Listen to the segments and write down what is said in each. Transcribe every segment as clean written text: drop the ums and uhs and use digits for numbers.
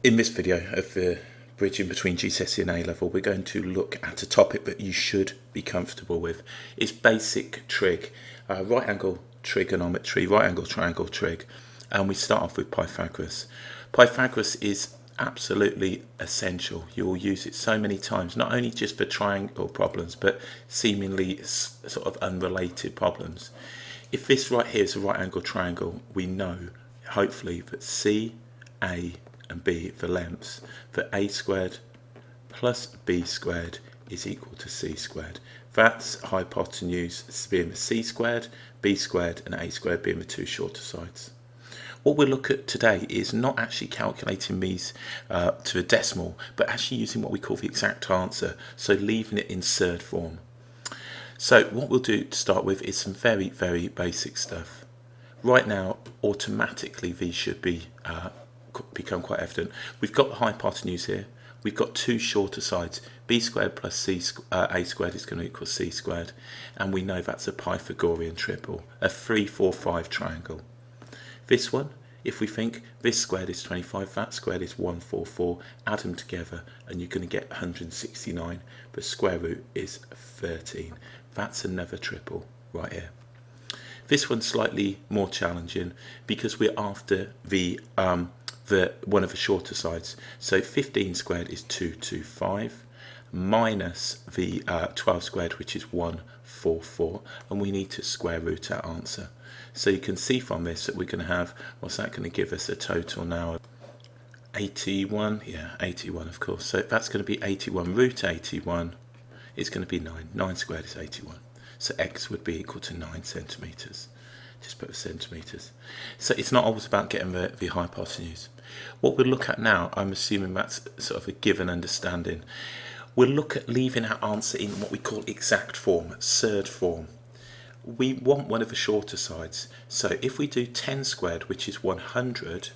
In this video of the bridging between GCSE and A-level, we're going to look at a topic that you should be comfortable with. It's basic trig, right angle trigonometry, right angle triangle trig, and we start off with Pythagoras. Pythagoras is absolutely essential. You'll use it so many times, not only just for triangle problems, but seemingly sort of unrelated problems. If this right here is a right angle triangle, we know, hopefully, that C, A, and B, the lengths, that a squared plus b squared is equal to c squared. That's hypotenuse being the c squared, b squared, and a squared being the two shorter sides. What we'll look at today is not actually calculating these to a decimal, but actually using what we call the exact answer, so leaving it in surd form. So what we'll do to start with is some very, very basic stuff. Right now, automatically these should become quite evident. We've got the hypotenuse here. We've got two shorter sides. B squared plus a squared is going to equal c squared, and we know that's a Pythagorean triple, a 3, 4, 5 triangle. This one, if we think this squared is 25, that squared is 144, add them together and you're going to get 169. The square root is 13. That's another triple right here. This one's slightly more challenging because we're after the one of the shorter sides. So 15 squared is 225 minus the 12 squared, which is 144, and we need to square root our answer. So you can see from this that we're going to have, what's that going to give us, a total now of 81, 81 of course. So that's going to be 81 root 81 is going to be 9. 9 squared is 81. So x would be equal to 9 centimetres. Just put the centimetres. So it's not always about getting the hypotenuse. What we'll look at now, I'm assuming that's sort of a given understanding. We'll look at leaving our answer in what we call exact form, surd form. We want one of the shorter sides. So if we do 10 squared, which is 100,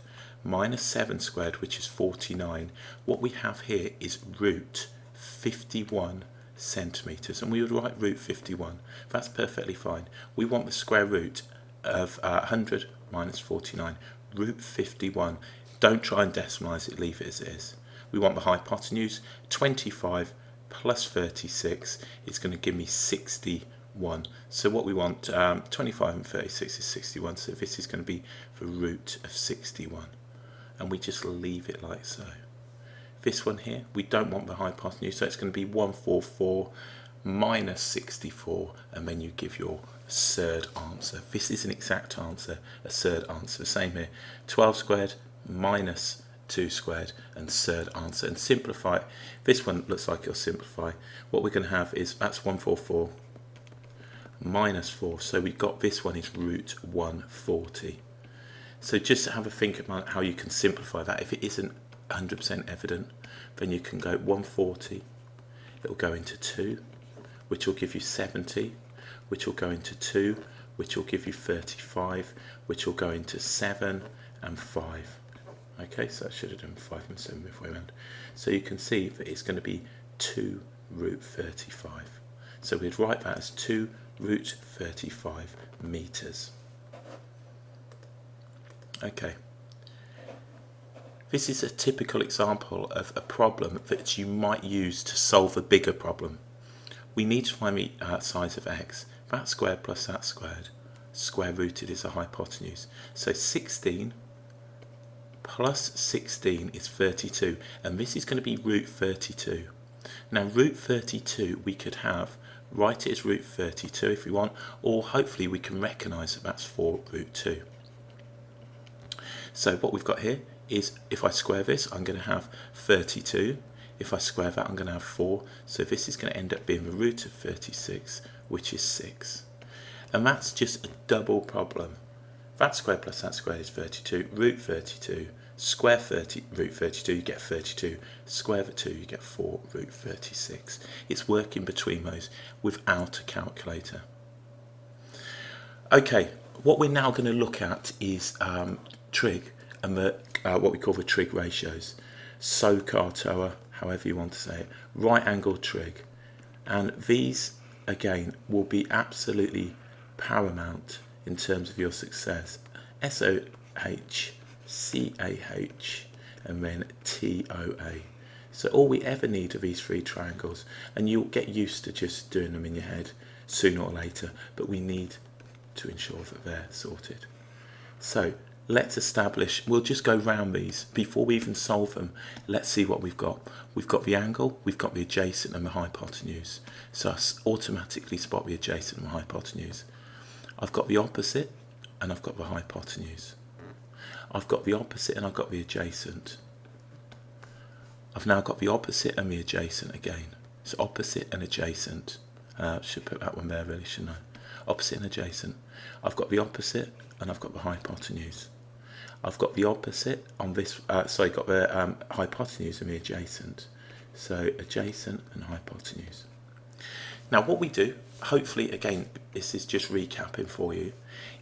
minus 7 squared, which is 49, what we have here is root 51 centimetres, and we would write root 51. That's perfectly fine. We want the square root of 100 minus 49, root 51. Don't try and decimalize it, leave it as it is. We want the hypotenuse. 25 plus 36 is going to give me 61. So what we want, 25 and 36 is 61, so this is going to be the root of 61, and we just leave it like so. This one here, we don't want the hypotenuse, so it's going to be 144 minus 64, and then you give your surd answer. This is an exact answer, a surd answer. Same here, 12 squared minus 2 squared, and surd answer. And simplify it. This one looks like it'll simplify. What we're going to have is, that's 144 minus 4, so we've got this one is root 140. So just have a think about how you can simplify that. If it isn't 100% evident, then you can go 140, it will go into 2, which will give you 70, which will go into 2, which will give you 35, which will go into 7 and 5. Okay, so I should have done 5 and 7 before I went. So you can see that it's going to be 2 root 35. So we'd write that as 2 root 35 meters. Okay. This is a typical example of a problem that you might use to solve a bigger problem. We need to find the size of x. That squared plus that squared, square rooted is a hypotenuse. So 16 plus 16 is 32, and this is going to be root 32. Now root 32 we could have, write it as root 32 if we want, or hopefully we can recognise that that's 4 root 2. So what we've got here is, if I square this, I'm going to have 32. If I square that, I'm going to have 4. So this is going to end up being the root of 36, which is 6. And that's just a double problem. That squared plus that squared is 32. Root 32. Square root 32, you get 32. Square the 2, you get 4 root 36. It's working between those without a calculator. Okay, what we're now going to look at is trig, and what we call the trig ratios. SOH CAH TOA, however you want to say it. Right angle trig. And these, again, will be absolutely paramount in terms of your success. SOH CAH and then TOA. So all we ever need are these three triangles, and you'll get used to just doing them in your head sooner or later, but we need to ensure that they're sorted. So let's establish, we'll just go round these before we even solve them. Let's see what we've got. We've got the angle, we've got the adjacent and the hypotenuse. So I automatically spot the adjacent and the hypotenuse. I've got the opposite and I've got the hypotenuse. I've got the opposite and I've got the adjacent. I've now got the opposite and the adjacent again. So opposite and adjacent. Should put that one there really, shouldn't I? Opposite and adjacent. I've got the opposite and I've got the hypotenuse. I've got the opposite on this, got the hypotenuse and the adjacent. So adjacent and hypotenuse. Now what we do, hopefully again, this is just recapping for you.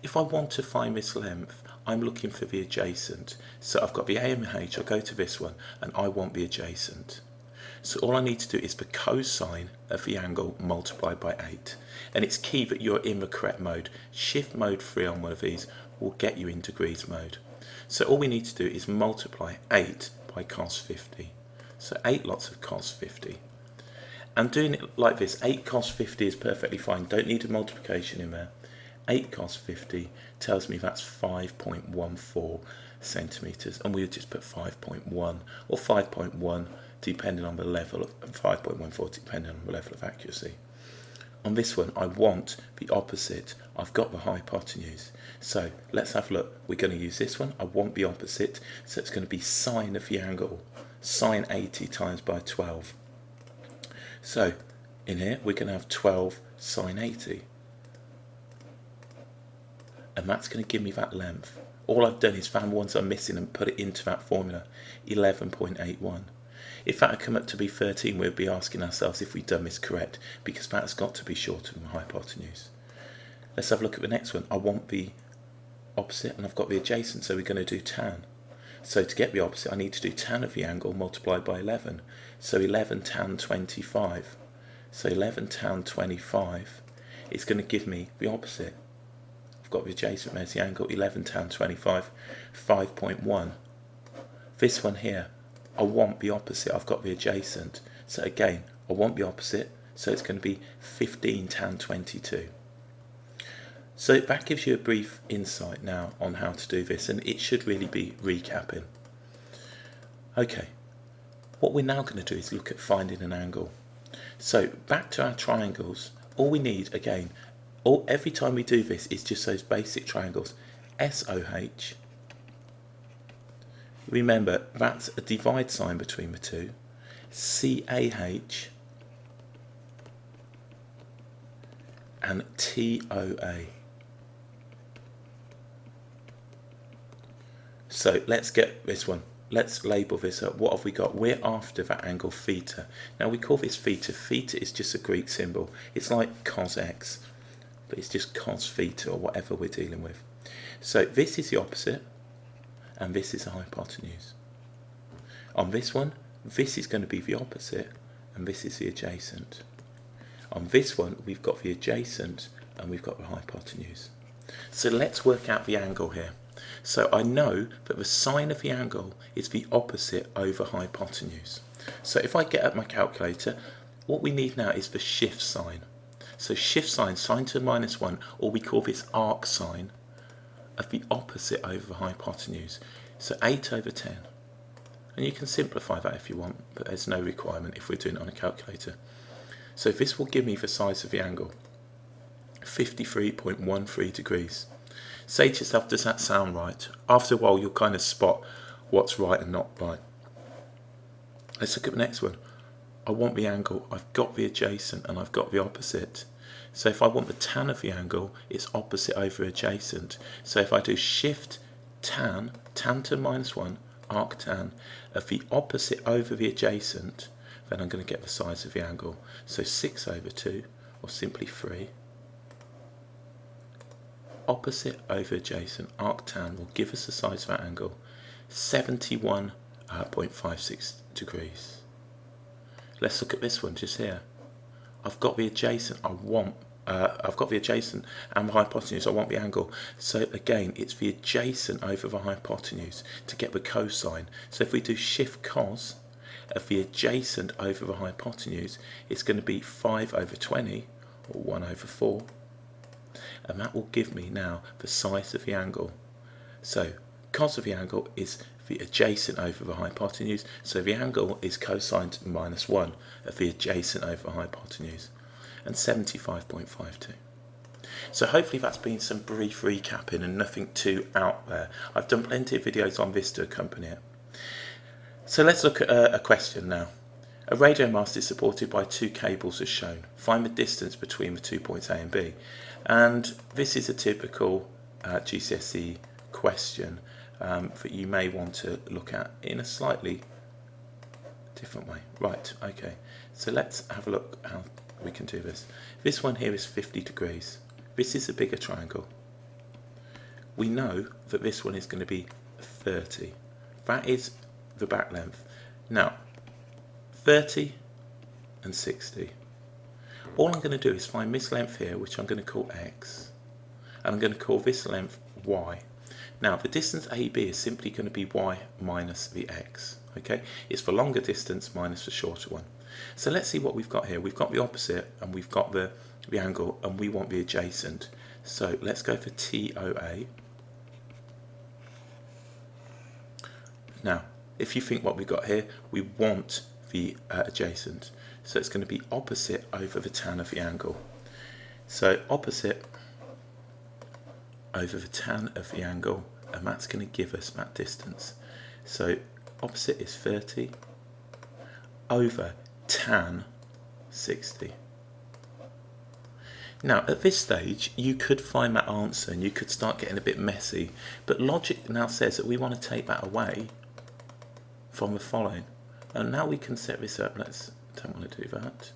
If I want to find this length, I'm looking for the adjacent. So I've got the A and the H, I go to this one and I want the adjacent. So all I need to do is the cosine of the angle multiplied by 8. And it's key that you're in the correct mode. Shift mode 3 on one of these will get you in degrees mode. So all we need to do is multiply 8 by cos 50. So 8 lots of cos 50. And doing it like this, 8 cos 50 is perfectly fine. Don't need a multiplication in there. 8 cos 50 tells me that's 5.14 centimetres. And we'll just put 5.1 or 5.1 depending on the level of 5.14 depending on the level of accuracy. On this one I want the opposite. I've got the hypotenuse. So let's have a look. We're going to use this one. I want the opposite. So it's going to be sine of the angle. Sine 80 times by 12. So in here we're going to have 12 sine 80. And that's going to give me that length. All I've done is found ones I'm missing and put it into that formula. 11.81. If that had come up to be 13, we'd be asking ourselves if we've done this correct, because that's got to be shorter than the hypotenuse. Let's have a look at the next one. I want the opposite and I've got the adjacent, so we're going to do tan. So to get the opposite, I need to do tan of the angle multiplied by 11. So 11 tan 25. So 11 tan 25 is going to give me the opposite. I've got the adjacent, there's the angle, 11 tan 25, 5.1. This one here, I want the opposite, I've got the adjacent. So again, I want the opposite, so it's going to be 15 tan 22. So that gives you a brief insight now on how to do this, and it should really be recapping. Okay, what we're now going to do is look at finding an angle. So back to our triangles, all we need again, every time we do this is just those basic triangles. SOH, remember that's a divide sign between the two. CAH and TOA. So let's get this one. Let's label this up. What have we got? We're after that angle theta. Now we call this theta. Theta is just a Greek symbol. It's like cos x, but it's just cos theta or whatever we're dealing with. So this is the opposite and this is the hypotenuse. On this one, this is going to be the opposite and this is the adjacent. On this one, we've got the adjacent and we've got the hypotenuse. So let's work out the angle here. So I know that the sine of the angle is the opposite over hypotenuse. So if I get up my calculator, what we need now is the shift sign. So shift sign, sine to the -1, or we call this arc sign of the opposite over the hypotenuse. So 8 over 10. And you can simplify that if you want, but there's no requirement if we're doing it on a calculator. So this will give me the size of the angle, 53.13 degrees. Say to yourself, does that sound right? After a while, you'll kind of spot what's right and not right. Let's look at the next one. I want the angle, I've got the adjacent and I've got the opposite. So if I want the tan of the angle, it's opposite over adjacent. So if I do shift tan, tan to -1, arc tan, of the opposite over the adjacent, then I'm going to get the size of the angle. So 6 over 2, or simply 3. Opposite over adjacent, arc tan, will give us the size of that angle, 71.56 degrees. Let's look at this one just here. I've got the adjacent, I want I've got the adjacent and the hypotenuse. I want the angle. So again, it's the adjacent over the hypotenuse to get the cosine. So if we do shift cos of the adjacent over the hypotenuse, it's going to be 5 over 20, or 1 over 4. And that will give me now the size of the angle. So cos of the angle is the adjacent over the hypotenuse. So the angle is cosine -1 of the adjacent over the hypotenuse. And 75.52. So hopefully that's been some brief recapping and nothing too out there. I've done plenty of videos on this to accompany it. So let's look at a question now. A radio mast is supported by 2 cables as shown. Find the distance between the 2 points A and B. And this is a typical GCSE question that you may want to look at in a slightly different way. Right, okay. So let's have a look how we can do this. This one here is 50 degrees. This is a bigger triangle. We know that this one is going to be 30. That is the back length. Now, 30 and 60. All I'm going to do is find this length here, which I'm going to call x, and I'm going to call this length y. Now, the distance AB is simply going to be y minus the x. Okay, it's the longer distance minus the shorter one. So let's see what we've got here. We've got the opposite and we've got the angle, and we want the adjacent. So let's go for TOA. Now, if you think what we've got here, we want the adjacent. So it's going to be opposite over the tan of the angle. So opposite over the tan of the angle, and that's going to give us that distance. So opposite is 30 over tan 60. Now at this stage you could find that answer and you could start getting a bit messy, but logic now says that we want to take that away from the following, and now we can set this up. Don't want to do that.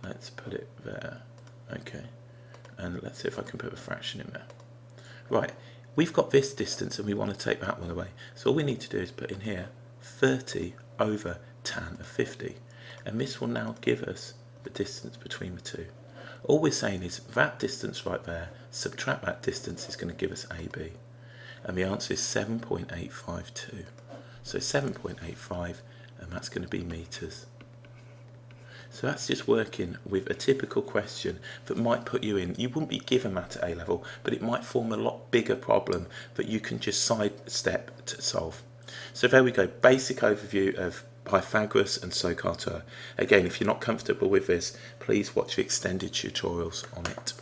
Let's put it there. Okay, and let's see if I can put a fraction in there. Right, we've got this distance and we want to take that one away, so all we need to do is put in here 30 over tan of 50, and this will now give us the distance between the two. All we're saying is that distance right there, subtract that distance, is going to give us AB, and the answer is 7.852. So 7.85, and that's going to be meters. So that's just working with a typical question that might put you in. You wouldn't be given that at A level, but it might form a lot bigger problem that you can just sidestep to solve. So there we go, basic overview of Pythagoras and SOH CAH TOA. Again, if you're not comfortable with this, please watch the extended tutorials on it.